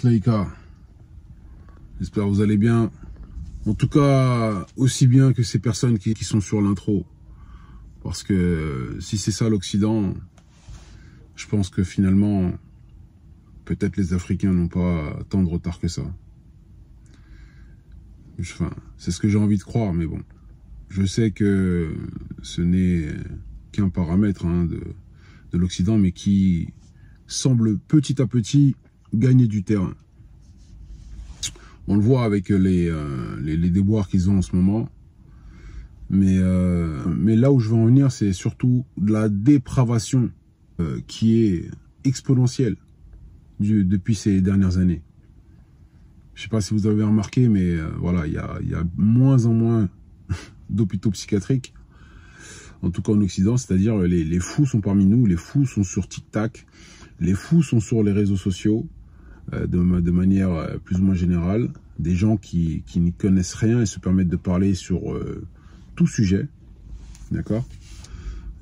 Laïka. J'espère que vous allez bien. En tout cas, aussi bien que ces personnes qui sont sur l'intro. Parce que si c'est ça l'Occident, je pense que finalement, peut-être les Africains n'ont pas tant de retard que ça. Enfin, c'est ce que j'ai envie de croire, mais bon. Je sais que ce n'est qu'un paramètre de l'Occident, mais qui semble petit à petit gagner du terrain. On le voit avec les déboires qu'ils ont en ce moment. Mais là où je veux en venir, c'est surtout de la dépravation qui est exponentielle depuis ces dernières années. Je ne sais pas si vous avez remarqué, mais voilà, il y a moins en moins d'hôpitaux psychiatriques, en tout cas en Occident, c'est-à-dire les fous sont parmi nous, les fous sont sur TikTok, les fous sont sur les réseaux sociaux, de manière plus ou moins générale, des gens qui n'y connaissent rien et se permettent de parler sur tout sujet, d'accord?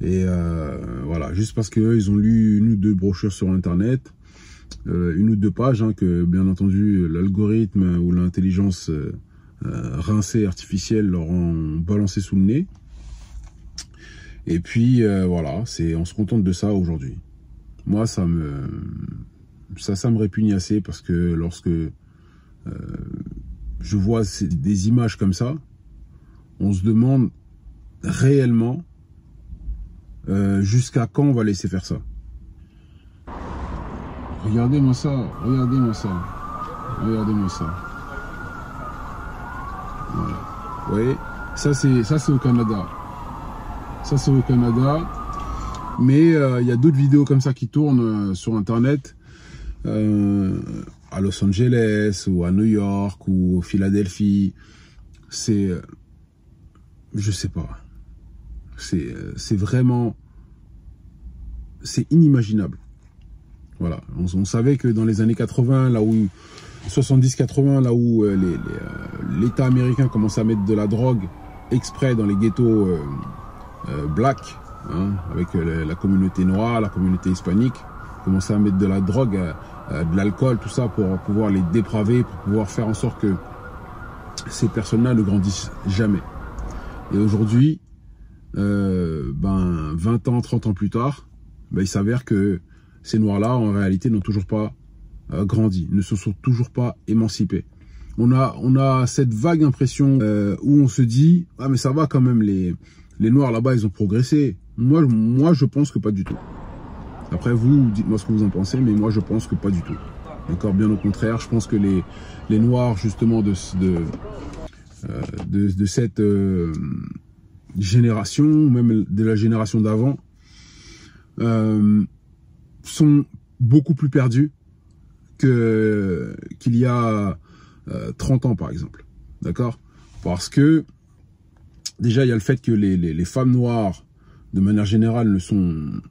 Et voilà, juste parce qu'eux, ils ont lu une ou deux brochures sur Internet, une ou deux pages, hein, que bien entendu l'algorithme ou l'intelligence rincée artificielle leur ont balancé sous le nez. Et puis voilà, on se contente de ça aujourd'hui. Moi, ça me répugne assez parce que lorsque je vois des images comme ça, on se demande réellement jusqu'à quand on va laisser faire ça. Regardez-moi ça, regardez-moi ça, regardez-moi ça. Voilà. Vous voyez, ça c'est au Canada. Ça c'est au Canada. Mais il y a d'autres vidéos comme ça qui tournent sur Internet, à Los Angeles ou à New York ou Philadelphie. C'est, je sais pas. C'est vraiment, c'est inimaginable. Voilà, on savait que dans les années 80, là où 70-80, là où l'État américain commençait à mettre de la drogue exprès dans les ghettos black, hein, avec la communauté noire, la communauté hispanique, commençait à mettre de la drogue, de l'alcool, tout ça pour pouvoir les dépraver, pour pouvoir faire en sorte que ces personnes-là ne grandissent jamais. Et aujourd'hui, 20 ans, 30 ans plus tard, il s'avère que ces noirs-là, en réalité, n'ont toujours pas grandi, ne se sont toujours pas émancipés. On a cette vague impression où on se dit « Ah, mais ça va quand même, les noirs là-bas, ils ont progressé. » Moi, je pense que pas du tout. Après, vous, dites-moi ce que vous en pensez, mais moi, je pense que pas du tout. D'accord, bien au contraire, je pense que les noirs, justement, de cette génération, même de la génération d'avant, sont beaucoup plus perdus qu'il y a 30 ans, par exemple. D'accord? Parce que, déjà, il y a le fait que les femmes noires, de manière générale, ne sont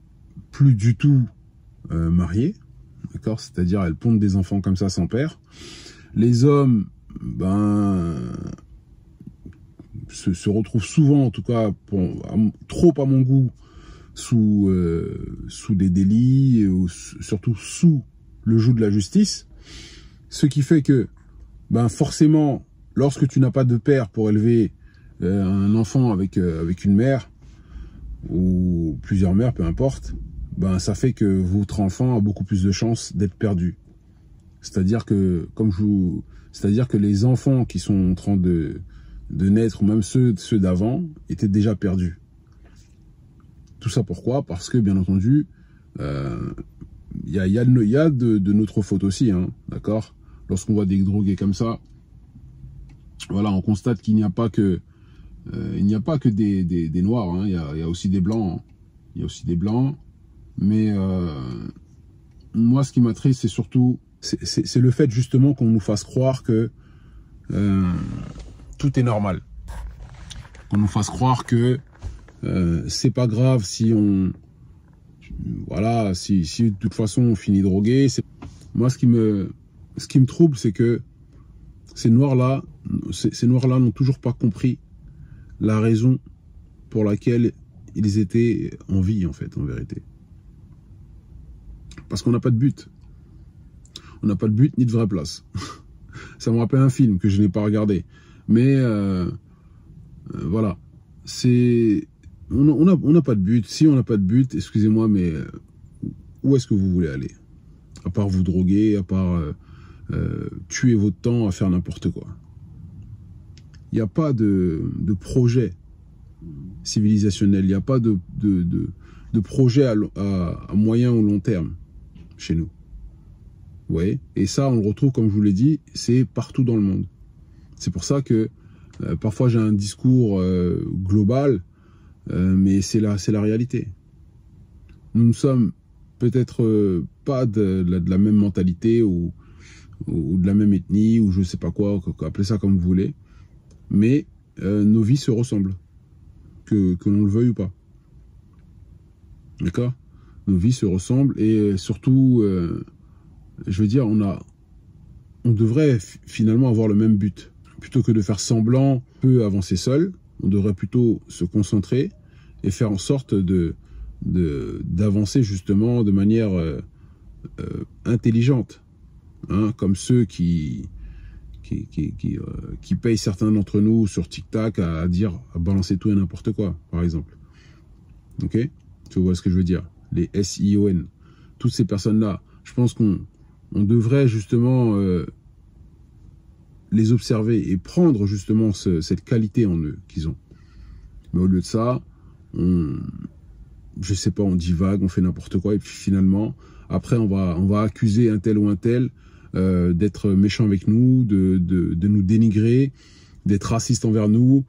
plus du tout mariées. D'accord? C'est-à-dire, elles pondent des enfants comme ça sans père. Les hommes, se retrouvent souvent, en tout cas, trop à mon goût, sous des délits, ou surtout sous le joug de la justice. Ce qui fait que, forcément, lorsque tu n'as pas de père pour élever un enfant avec une mère, ou plusieurs mères, peu importe, ça fait que votre enfant a beaucoup plus de chances d'être perdu. C'est-à-dire que, c'est-à-dire que les enfants qui sont en train de naître, ou même ceux d'avant, étaient déjà perdus. Tout ça pourquoi? Parce que, bien entendu, il y a de notre faute aussi, hein, d'accord? Lorsqu'on voit des drogués comme ça, voilà, on constate qu'il n'y a pas que des noirs, hein, il y a aussi des blancs, hein. Il y a aussi des blancs, mais moi, ce qui m'attriste, c'est surtout, c'est le fait justement qu'on nous fasse croire que tout est normal, qu'on nous fasse croire que c'est pas grave si voilà, si de toute façon on finit drogué. Moi, ce qui me trouble, c'est que ces noirs-là n'ont toujours pas compris la raison pour laquelle ils étaient en vie, en fait, en vérité. Parce qu'on n'a pas de but. on n'a pas de but ni de vraie place. Ça me rappelle un film que je n'ai pas regardé. Mais voilà, on n'a pas de but. Si on n'a pas de but, excusez-moi, mais où est-ce que vous voulez aller? À part vous droguer, à part tuer votre temps à faire n'importe quoi. Il n'y a pas de projet civilisationnel, il n'y a pas de projet à moyen ou long terme chez nous. Vous voyez? Et ça, on le retrouve, comme je vous l'ai dit, c'est partout dans le monde. C'est pour ça que parfois j'ai un discours global, mais c'est la réalité. Nous ne sommes peut-être pas de la même mentalité ou de la même ethnie, ou je ne sais pas quoi, appelez ça comme vous voulez, mais nos vies se ressemblent, que l'on le veuille ou pas. D'accord? Nos vies se ressemblent, et surtout, je veux dire, on devrait finalement avoir le même but. Plutôt que de faire semblant, peu avancer seul, on devrait plutôt se concentrer et faire en sorte d'avancer justement de manière intelligente, hein, comme ceux qui payent certains d'entre nous sur TikTok à balancer tout et n'importe quoi, par exemple. Ok? Tu vois ce que je veux dire? Les SION, toutes ces personnes-là, je pense qu'on devrait justement les observer et prendre justement cette qualité en eux qu'ils ont. Mais au lieu de ça, je sais pas, on divague, on fait n'importe quoi, et puis finalement, après on va accuser un tel ou un tel d'être méchant avec nous, de nous dénigrer, d'être raciste envers nous,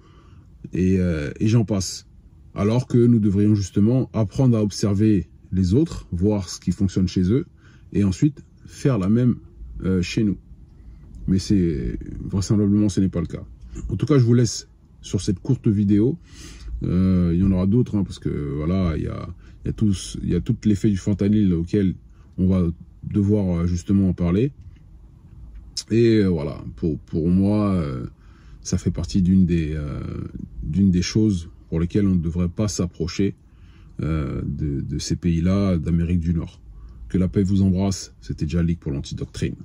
et j'en passe. Alors que nous devrions justement apprendre à observer les autres, voir ce qui fonctionne chez eux, et ensuite faire la même chez nous. Mais vraisemblablement ce n'est pas le cas. En tout cas, je vous laisse sur cette courte vidéo. Il y en aura d'autres, hein, parce que voilà, il y a tout l'effet du fentanyl auquel on va devoir justement en parler. Et voilà, pour moi, ça fait partie d'une des choses pour lesquelles on ne devrait pas s'approcher de ces pays-là d'Amérique du Nord. Que la paix vous embrasse, c'était Jalik pour l'Antidoctrine.